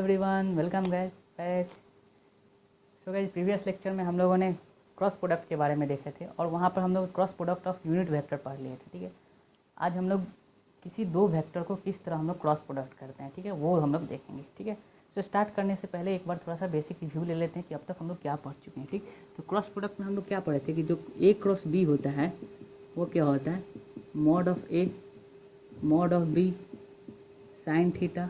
Everyone, welcome guys back. So guys, previous lecture में हम लोगों ने क्रॉस प्रोडक्ट के बारे में देखे थे और वहाँ पर हम लोग cross product of unit vector पढ़ लिए थे। ठीक है, आज हम लोग किसी दो वेक्टर को किस तरह हम लोग क्रॉस प्रोडक्ट करते हैं, ठीक है, वो हम लोग देखेंगे। ठीक है, सो स्टार्ट करने से पहले एक बार थोड़ा सा बेसिक रिव्यू ले लेते हैं कि अब तक हम लोग क्या पढ़ चुके हैं। ठीक, तो क्रॉस प्रोडक्ट में हम लोग क्या पढ़े थे कि जो ए क्रॉस बी होता है वो क्या होता है, mod of A mod of B sine theta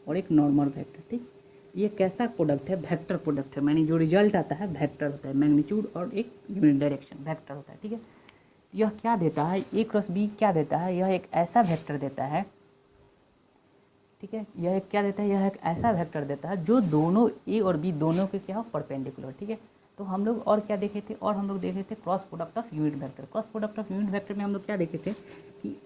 और एक नॉर्मल वेक्टर। ठीक, ये कैसा प्रोडक्ट है, वेक्टर प्रोडक्ट है, मैंने जो रिजल्ट आता है वेक्टर होता है, मैग्नीट्यूड और एक यूनिट डायरेक्शन वेक्टर होता है। ठीक है, यह क्या देता है, ए क्रॉस बी क्या देता है, यह एक ऐसा वेक्टर देता है। ठीक है, यह एक क्या देता है, यह एक ऐसा वेक्टर देता है जो दोनों ए और बी दोनों के क्या हो, परपेंडिकुलर। ठीक है, तो हम लोग और क्या देखे थे, और हम लोग देखे थे cross product of unit vector. Cross product of unit vector में हम लोग क्या देखे थे कि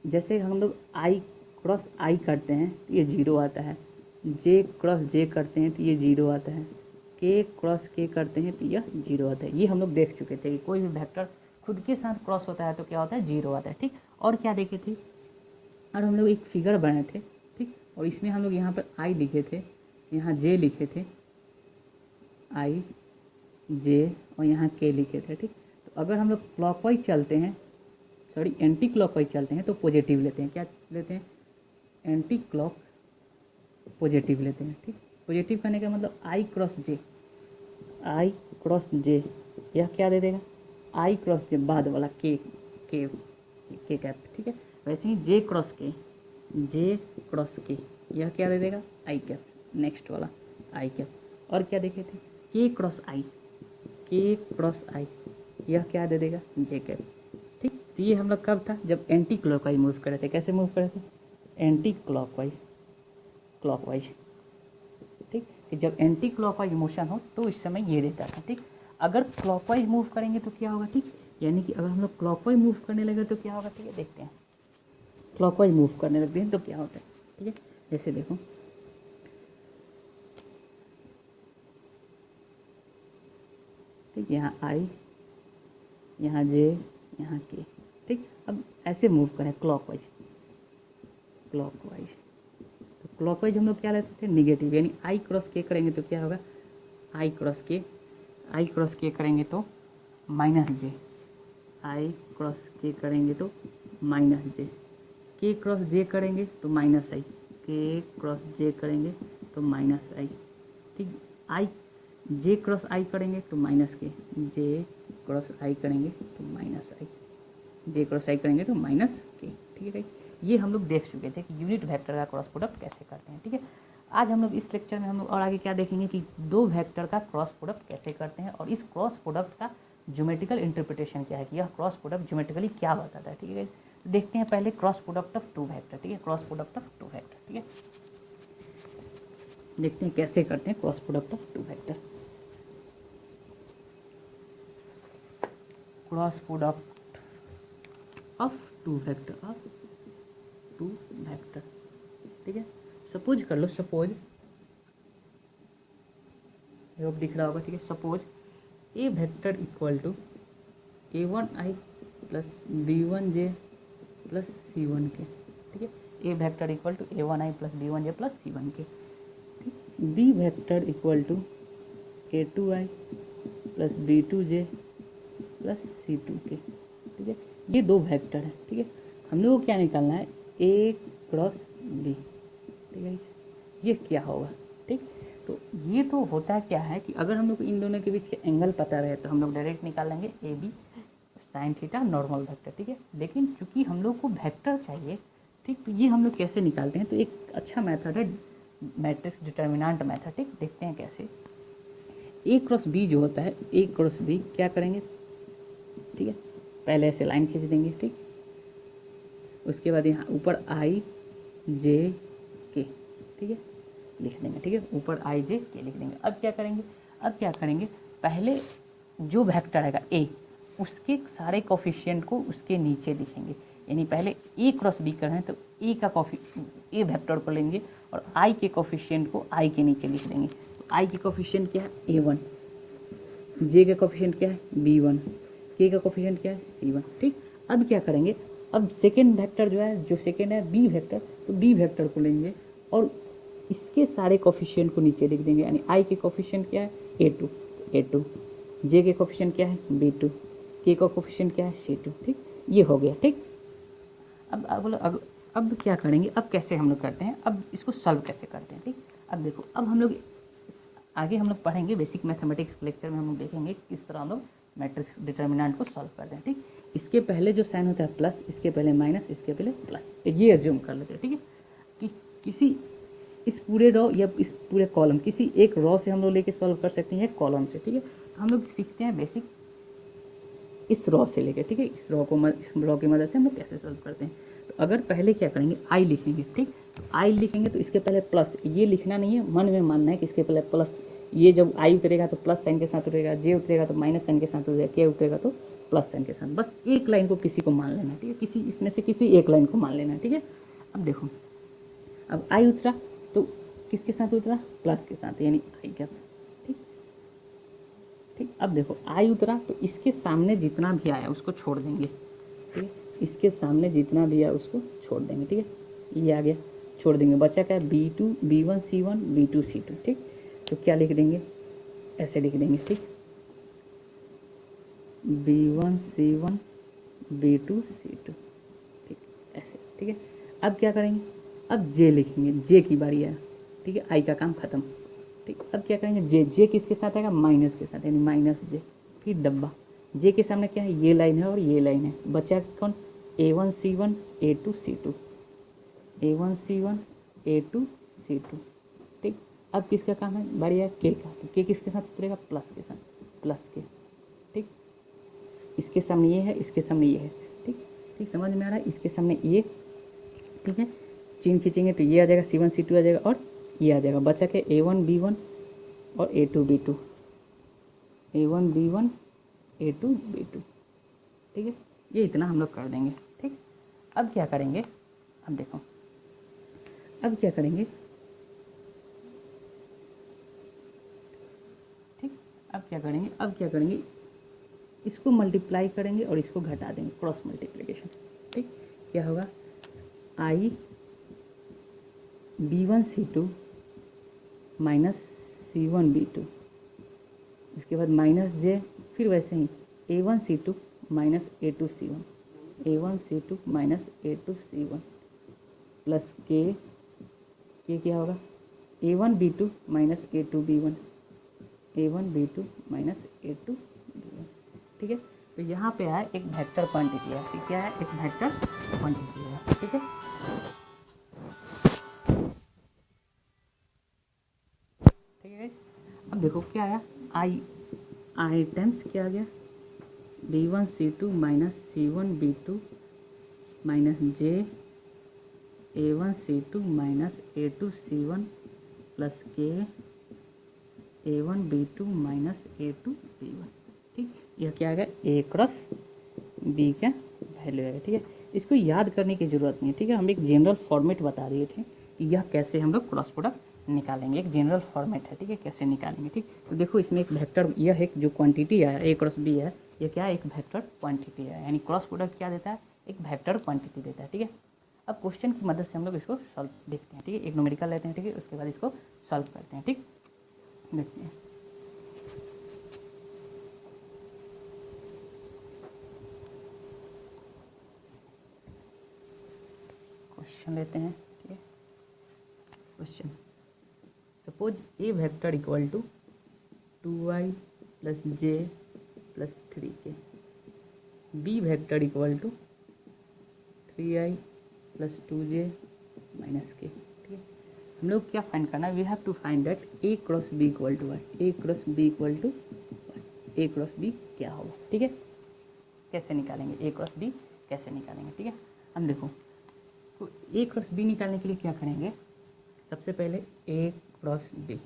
जैसे हम लोग आई क्रॉस आई करते हैं तो ये जीरो आता है, जे क्रॉस जे करते हैं तो ये जीरो आता है, के क्रॉस के करते हैं तो यह जीरो आता है। ये हम लोग देख चुके थे कि कोई भी वेक्टर खुद के साथ क्रॉस होता है तो क्या होता है, जीरो आता है। ठीक, और क्या देखे थे, और हम लोग एक फिगर बनाए थे। ठीक, और इसमें हम लोग यहाँ पर आई लिखे थे, यहाँ जे लिखे थे, आई जे और यहाँ के लिखे थे। ठीक, तो अगर हम लोग क्लॉकवाइज चलते हैं, सॉरी एंटी क्लॉकवाइज चलते हैं तो पॉजिटिव लेते हैं। क्या लेते हैं, एंटी क्लॉक पॉजिटिव लेते हैं। ठीक, पॉजिटिव करने का मतलब आई क्रॉस जे यह क्या दे देगा, आई क्रॉस जे बाद वाला के कैप। ठीक है, वैसे ही जे क्रॉस के यह क्या दे देगा, आई कैप, नेक्स्ट वाला आई कैप। और क्या देखे थे, के क्रॉस आई यह क्या दे देगा, जे कैप। ठीक, तो ये हम लोग कब था, जब एंटी क्लॉकवाइज मूव कर रहे थे। कैसे मूव कर रहे थे, एंटी क्लॉकवाइज। ठीक, कि जब एंटी क्लॉकवाइज मोशन हो तो इस समय ये देता था। ठीक, अगर क्लॉकवाइज मूव करेंगे तो क्या होगा, ठीक, यानी कि अगर हम लोग क्लॉकवाइज मूव करने लगे तो क्या होगा। ठीक है, देखते हैं क्लॉकवाइज मूव करने लगते हैं तो क्या होता है। ठीक है, जैसे देखो ठीक, यहाँ आई, यहाँ जे, यहाँ के। ठीक, अब ऐसे मूव करें क्लॉकवाइज तो क्लॉकवाइज हम लोग क्या लेते थे, निगेटिव, यानी आई क्रॉस के करेंगे तो क्या होगा, आई क्रॉस के करेंगे तो माइनस जे, आई क्रॉस के करेंगे तो माइनस जे, के क्रॉस जे करेंगे तो माइनस आई, के क्रॉस जे करेंगे तो माइनस आई। ठीक, आई जे क्रॉस आई करेंगे तो माइनस के, जे क्रॉस आई करेंगे तो माइनस आई, जे क्रॉस आई करेंगे तो माइनस के। ठीक है, ये हम लोग देख चुके थे कि यूनिट वेक्टर का क्रॉस प्रोडक्ट कैसे करते हैं। ठीक है, आज हम लोग इस लेक्चर में हम लोग और आगे क्या देखेंगे कि दो वेक्टर का क्रॉस प्रोडक्ट कैसे करते हैं और इस क्रॉस प्रोडक्ट का ज्योमेट्रिकल इंटरप्रिटेशन क्या है, कि यह क्रॉस प्रोडक्ट ज्योमेट्रिकली क्या बताता है। ठीक है, तो देखते हैं पहले cross product of two vector. ठीक है, cross product of two vector. ठीक है, देखते हैं कैसे करते हैं cross product of two vector. Cross product of two vector. ठीक है, सपोज कर लो, सपोज दिख रहा होगा। ठीक है, suppose A vector equal to a1i plus b1j plus c1k। ठीक है, A vector equal to a1i plus b1j plus c1k। B vector equal to a2i plus b2j plus c2k। ठीक है, ये दो वेक्टर है। ठीक है, हम लोग को क्या निकालना है, ए क्रॉस बी। ठीक है, ये क्या होगा। ठीक, तो ये तो होता है क्या है कि अगर हम लोग को इन दोनों के बीच के एंगल पता रहे तो हम लोग डायरेक्ट निकाल लेंगे A B sine theta normal vector. ठीक है, लेकिन चूंकि हम लोग को वेक्टर चाहिए, ठीक, तो ये हम लोग कैसे निकालते हैं, तो एक अच्छा मेथड है मैट्रिक्स डिटर्मिनेंट मेथड। ठीक, देखते हैं कैसे। ए क्रॉस बी जो होता है, ए क्रॉस बी क्या करेंगे, ठीक है, पहले ऐसे लाइन खींच देंगे। ठीक, उसके बाद यहाँ ऊपर आई जे के, ठीक है, लिख देंगे। ठीक है, ऊपर आई जे के लिख देंगे। अब क्या करेंगे, पहले जो वेक्टर आएगा ए, उसके सारे कोफिशिएंट को उसके नीचे लिखेंगे। यानी पहले ए क्रॉस बी कर रहे हैं तो ए वेक्टर को लेंगे और आई के कोफिशिएंट को आई के नीचे लिख देंगे। तो आई के कोफिशिएंट क्या है, a1, जे का कोफिशिएंट क्या है, b1, के का कोफिशिएंट क्या है, c1। ठीक, अब क्या करेंगे, अब सेकेंड वेक्टर जो है, जो सेकेंड है बी वेक्टर, तो बी वेक्टर को लेंगे और इसके सारे कोफिशिएंट को नीचे लिख देंगे, यानी आई के कोफिशिएंट क्या है A2, जे के कोफिशिएंट क्या है B2, के का कोफिशिएंट क्या है C2। ठीक, ये हो गया। ठीक, अब क्या करेंगे, अब कैसे हम लोग करते हैं, अब इसको सॉल्व कैसे करते हैं। ठीक, अब देखो, अब हम लोग आगे हम लोग पढ़ेंगे बेसिक मैथमेटिक्स के लेक्चर में, हम लोग देखेंगे किस तरह हम लोग मैट्रिक्स डिटर्मिनेंट को सॉल्व करते हैं। ठीक, इसके पहले जो साइन होता है प्लस, इसके पहले माइनस, इसके पहले प्लस, ये एज्यूम कर लेते हैं। ठीक है, कि किसी इस पूरे रो या इस पूरे कॉलम, किसी एक रो से हम लोग लेके सॉल्व कर सकते हैं, कॉलम से। ठीक है, तो हम लोग सीखते हैं बेसिक इस रो से लेके। ठीक है, इस रो की मदद से हम लोग कैसे सॉल्व करते हैं। तो अगर पहले क्या करेंगे, आई लिखेंगे। ठीक, तो आई लिखेंगे तो इसके पहले प्लस, ये लिखना नहीं है, मन में मानना है कि इसके पहले प्लस, ये जब आई उतरेगा तो प्लस साइन के साथ उतरेगा, जे उतरेगा तो माइनस साइन के साथ उतरेगा, के उतरेगा तो प्लस साइन के साथ। बस एक लाइन को किसी को मान लेना। ठीक है, किसी इसमें से किसी एक लाइन को मान लेना। ठीक है, अब देखो, अब आई उतरा तो किसके साथ उतरा, प्लस के साथ, यानी आई का। ठीक, अब देखो आई उतरा तो इसके सामने जितना भी आया उसको छोड़ देंगे। ठीक है, इसके सामने जितना भी आया उसको छोड़ देंगे। ठीक है, ये आ गया, छोड़ देंगे, बचा क्या है B2 B1 C1 B2 C2। ठीक, तो क्या लिख देंगे, ऐसे लिख देंगे। ठीक, B1 C1 B2 C2। ठीक, ऐसे। ठीक है, अब क्या करेंगे, अब जे लिखेंगे, जे की बारी है। ठीक है, आई का काम खत्म। ठीक, अब क्या करेंगे, जे किसके साथ आएगा, माइनस के साथ, यानी माइनस जे, फिर डब्बा, जे के सामने क्या है, ये लाइन है और ये लाइन है, बचा कौन, A1 C1 A2 C2, A1 C1 A2 C2। ठीक, अब किसका काम है, बारी है के का, तो के किसके साथ उतरेगा, प्लस के साथ, प्लस के। ठीक, इसके सामने ये है, इसके सामने ये है। ठीक, ठीक, समझ में आ रहा है, इसके सामने ये। ठीक है, चिन्ह खींचेंगे तो ये आ जाएगा C1 C2 आ जाएगा, और ये आ जाएगा, बचा के A1 B1 और A2 B2, A1 B1 A2 B2। ठीक है, ये इतना हम लोग कर देंगे। ठीक, अब क्या करेंगे, अब देखो, अब क्या करेंगे, ठीक, अब क्या करेंगे, अब क्या करेंगे, इसको मल्टीप्लाई करेंगे और इसको घटा देंगे, क्रॉस मल्टीप्लिकेशन। ठीक, क्या होगा, आई B1 C2 minus C1 B2, इसके बाद माइनस जे, फिर वैसे ही A1 C2 minus A2 C1, A1 C2 minus A2 C1 plus के क्या होगा, A1 B2 minus A2 B1, A1 B2 minus A2 B1। ठीक है, तो यहाँ पे है एक वेक्टर क्वांटिटी है। ठीक, क्या है, एक वेक्टर क्वांटिटी है। ठीक है, ठीक है, अब देखो क्या है, आई टाइम्स क्या आ गया, B1 C2 minus C1 B2 minus J A1 C2 minus A2 C1 plus K A1 B2 minus A2 B1। ठीक, यह क्या आ गया, A क्रॉस B का वैल्यू है। ठीक है, इसको याद करने की ज़रूरत नहीं है। ठीक है, हम एक जनरल फॉर्मेट बता दिए थे कि यह कैसे हम लोग क्रॉस प्रोडक्ट निकालेंगे, एक जनरल फॉर्मेट है। ठीक है, कैसे निकालेंगे। ठीक, तो देखो इसमें एक वेक्टर, यह एक जो क्वांटिटी है A क्रॉस B है, यह क्या है, एक वेक्टर क्वांटिटी है, यानी क्रॉस प्रोडक्ट क्या देता है, एक वेक्टर क्वांटिटी देता है। ठीक है, अब क्वेश्चन की मदद से हम लोग इसको सॉल्व देखते हैं। ठीक है, एक न्यूमेरिकल लेते हैं। ठीक है, उसके बाद इसको सॉल्व करते हैं। ठीक, देखते हैं, क्वेश्चन लेते हैं। ठीक है, question, suppose A vector equal to 2i plus J plus 3k, B vector equal to 3i plus 2j minus K. ठीक है, हम लोग क्या फाइंड करना है, we have to find that A cross B equal to Y, A cross B equal to A cross B क्या होगा। ठीक है, कैसे निकालेंगे, ए क्रॉस बी कैसे निकालेंगे। ठीक है, हम देखो, तो ए क्रॉस बी निकालने के लिए क्या करेंगे, सबसे पहले ए क्रॉस बी,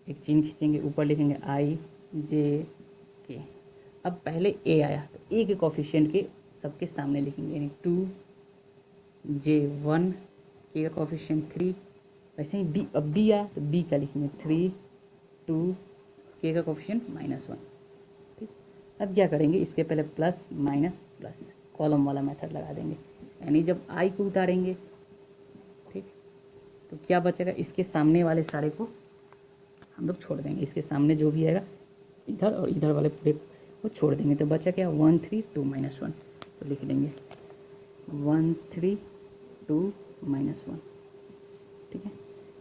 एक चिन्ह खींचेंगे, ऊपर लिखेंगे आई जे के। अब पहले ए आया तो ए के कोफिशिएंट के सबके सामने लिखेंगे, यानी 2 जे 1, के का कोफिशिएंट 3, वैसे ही डी, अब डी आया तो डी का लिखेंगे 3 2, के का कोफिशिएंट -1। ठीक, अब क्या करेंगे, इसके पहले प्लस माइनस प्लस कॉलम वाला मेथड लगा देंगे, यानी जब आई को उतारेंगे, ठीक, तो क्या बचेगा, इसके सामने वाले सारे को हम लोग छोड़ देंगे, इसके सामने जो भी आएगा इधर और इधर वाले पूरे को छोड़ देंगे। तो बचा क्या 1 3 2 -1, तो लिख देंगे 1 3 2 -1, ठीक है।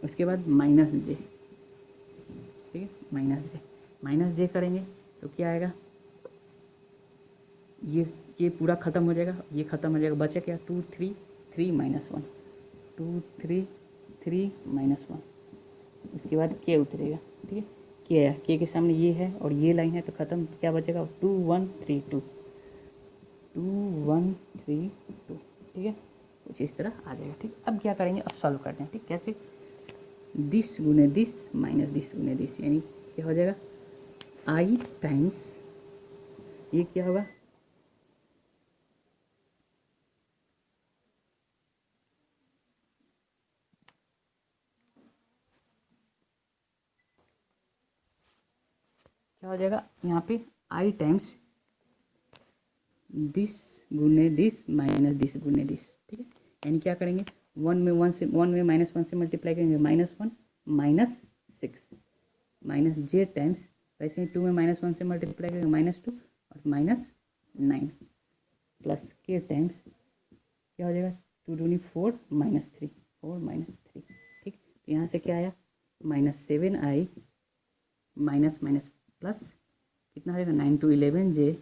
उसके बाद -j, ठीक है, -j करेंगे तो क्या आएगा, ये पूरा ख़त्म हो जाएगा, ये ख़त्म हो जाएगा, बचा क्या 2 3 3 -1, 2 3 3 -1। उसके बाद k उतरेगा, ठीक है, k आया, k के सामने ये है और ये लाइन है तो ख़त्म, क्या बचेगा 2 1 3 2, 2 1 3 2, ठीक है, कुछ इस तरह आ जाएगा, ठीक। अब क्या करेंगे, अब सॉल्व करते हैं, ठीक। कैसे, दिस गुने दिस माइनस दिस गुने दिस, यानी क्या हो जाएगा i टाइम्स ये क्या होगा, क्या हो जाएगा यहाँ पे i टाइम्स दिस गुने दिस माइनस दिस गुने दिस, ठीक है। यानी क्या करेंगे, 1 में -1 से मल्टीप्लाई करेंगे -1 -6 -j टाइम्स, वैसे ही 2 में -1 से मल्टीप्लाई करेंगे -2 और -9 प्लस k टाइम्स क्या हो जाएगा 2 दूनी 4 -3 4 -3, ठीक। तो यहाँ से क्या आया -7i माइनस प्लस कितना हो जाएगा 9 to 11j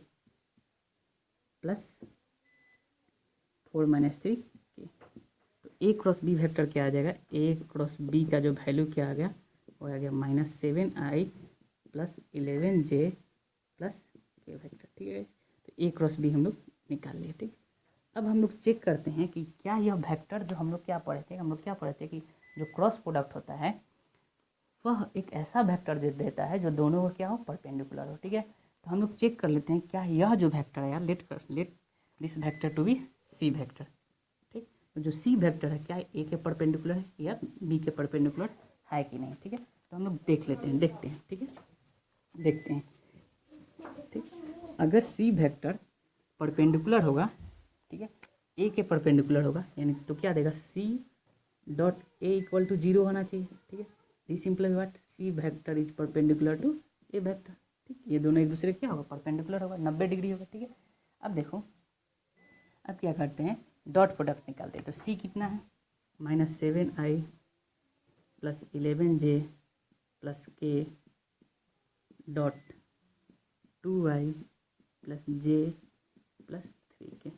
प्लस 4 -3 k। तो a क्रॉस b वेक्टर क्या आ जाएगा, a क्रॉस b का जो वैल्यू क्या आ गया, वो आ गया -7i plus 11j plus k vector, ठीक है। तो a क्रॉस b हम लोग निकाल लिए, ठीक। अब हम लोग चेक करते हैं कि क्या यह वेक्टर जो हम लोग क्या पढ़े थे कि जो क्रॉस प्रोडक्ट होता है वह एक ऐसा वेक्टर दे देता है जो दोनों को क्या हो, परपेंडिकुलर हो, ठीक है। तो हम लोग चेक कर लेते हैं क्या यह जो वेक्टर है यार, let this vector to be C vector, ठीक। तो जो सी वेक्टर है क्या ए के परपेंडिकुलर है या बी के परपेंडिकुलर है कि नहीं, ठीक है। तो हम लोग देखते हैं, ठीक है, देखते हैं, ठीक। अगर सी वेक्टर परपेंडिकुलर होगा, ठीक है, ए के परपेंडिकुलर होगा, यानी तो क्या देगा C dot A equal to 0 होना चाहिए, ठीक है। This implies what, C vector is perpendicular to A vector, ठीक। ये दोनों एक दूसरे क्या होगा, परपेंडिकुलर होगा, 90 डिग्री होगा, ठीक है। अब देखो, अब क्या करते हैं, डॉट प्रोडक्ट निकालते हैं। तो सी कितना है -7i plus 11j plus k dot 2i plus j plus 3k,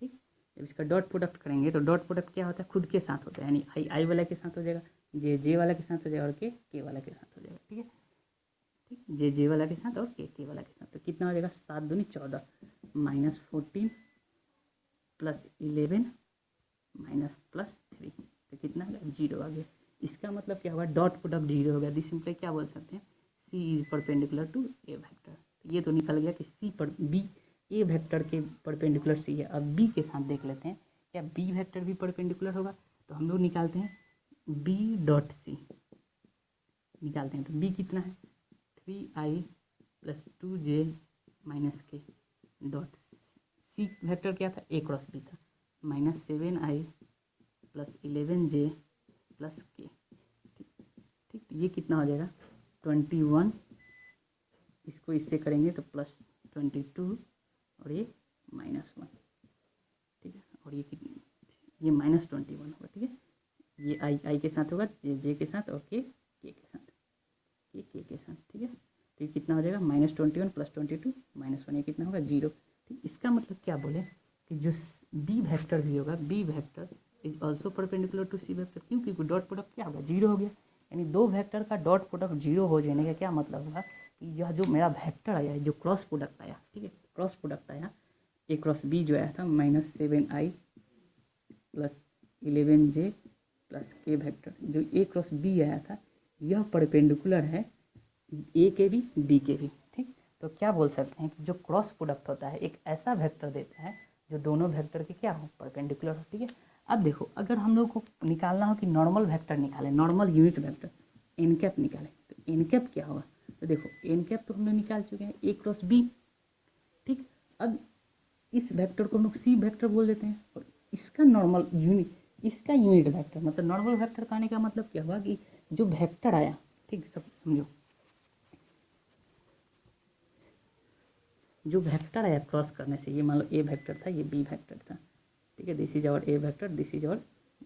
ठीक। जब इसका डॉट प्रोडक्ट करेंगे तो डॉट प्रोडक्ट क्या होता है, खुद के साथ होता है, यानी आई आई वाला के साथ हो जाएगा, जे वाला के साथ हो जाएगा और के वाला के साथ हो जाएगा, ठीक है, ठीक। जे वाला के साथ और के वाला के साथ, तो कितना हो जाएगा 7 दूनी 14 -14 प्लस 11 माइनस प्लस 3, तो कितना होगा 0 आ गया। इसका मतलब क्या होगा, डॉट प्रोडक्ट 0 हो गया। दिस सिंपली क्या बोल सकते हैं, C is perpendicular to A vector. ये तो निकल गया कि सी पर बी ए वेक्टर के परपेंडिकुलर सी है। अब बी के साथ देख लेते हैं क्या बी वेक्टर भी परपेंडिकुलर होगा, तो हम लोग निकालते हैं बी डॉट सी निकालते हैं। तो बी कितना है 3i प्लस 2j माइनस के डॉट सी वेक्टर क्या था, ए क्रॉस बी था, -7i प्लस 11j प्लस के, ठीक। तो ये कितना हो जाएगा 21, इसको इससे करेंगे तो प्लस 22 और ये -1, ठीक है। और ये कितनी, ये -21 होगा, ठीक है। ये आई के साथ होगा, जे के साथ और के के साथ, के साथ, ठीक है। तो ये कितना हो जाएगा -21 प्लस 22 -1, ये कितना होगा 0, ठीक। इसका मतलब क्या बोले कि जो बी वेक्टर भी होगा, B vector is also perpendicular to C vector, क्योंकि डॉट प्रोडक्ट क्या होगा 0 हो गया, यानी दो वेक्टर का डॉट प्रोडक्ट 0 हो जाने का क्या मतलब हुआ कि यह जो मेरा वेक्टर आया, जो क्रॉस प्रोडक्ट आया, ठीक है, क्रॉस प्रोडक्ट आया ए क्रॉस बी जो आया था -7i प्लस 11j प्लस के वेक्टर, जो ए क्रॉस बी आया था यह परपेंडिकुलर है ए के भी बी के भी, ठीक। तो क्या बोल सकते हैं कि जो क्रॉस प्रोडक्ट होता है एक ऐसा वेक्टर देता है जो दोनों वेक्टर के क्या हो, परपेंडिकुलर हो, ठीक है। अब देखो, अगर हम लोग को निकालना हो कि नॉर्मल वेक्टर निकालें, normal unit vector N cap निकालें, तो एन कैप क्या होगा, तो देखो एन कैप तो हम लोग निकाल चुके हैं ए क्रॉस बी, ठीक। अब इस वेक्टर को हम लोग सी वेक्टर बोल देते हैं और इसका नॉर्मल यूनिट इसका यूनिट वेक्टर, मतलब नॉर्मल वेक्टर कहने का मतलब क्या हुआ कि जो वेक्टर आया, ठीक, सब समझो, जो वेक्टर आया क्रॉस करने से, ये मान लो ए वेक्टर था, ये बी वेक्टर था, ठीक है, this is our A vector, this is our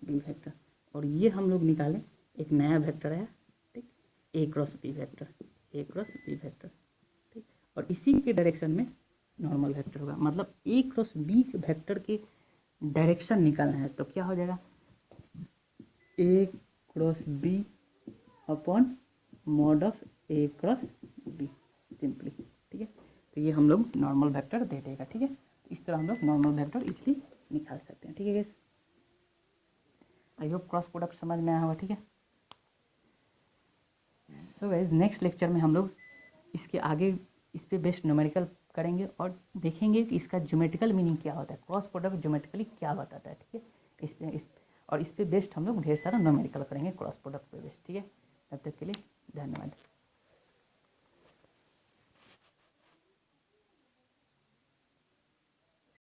B vector, और ये हम लोग निकालें एक नया वेक्टर आया, ठीक, ए क्रॉस बी वेक्टर, ए क्रॉस बी वेक्टर, ठीक, और इसी के डायरेक्शन में नॉर्मल वेक्टर होगा, मतलब ए क्रॉस बी वेक्टर के डायरेक्शन निकालना है, तो क्या हो जाएगा, A cross B upon mod of A cross B, simply, ठीक है। तो ये हम लोग नॉर्मल वेक्टर दे देगा, ठीक है। इस तरह हम लोग नॉर्मल वेक्टर इजली निकाल सकते हैं, ठीक है guys. I hope cross product समझ में आया होगा, ठीक है। सो गाइस नेक्स्ट लेक्चर में हम लोग इसके आगे इस पे बेस्ड न्यूमेरिकल करेंगे और देखेंगे कि इसका ज्योमेट्रिकल मीनिंग क्या होता है, क्रॉस प्रोडक्ट ज्योमेट्रिकली क्या बताता है, ठीक है। इस पे बेस्ड हम लोग ढेर सारा न्यूमेरिकल करेंगे क्रॉस प्रोडक्ट पे बेस्ड, ठीक है। तब तक के लिए धन्यवाद।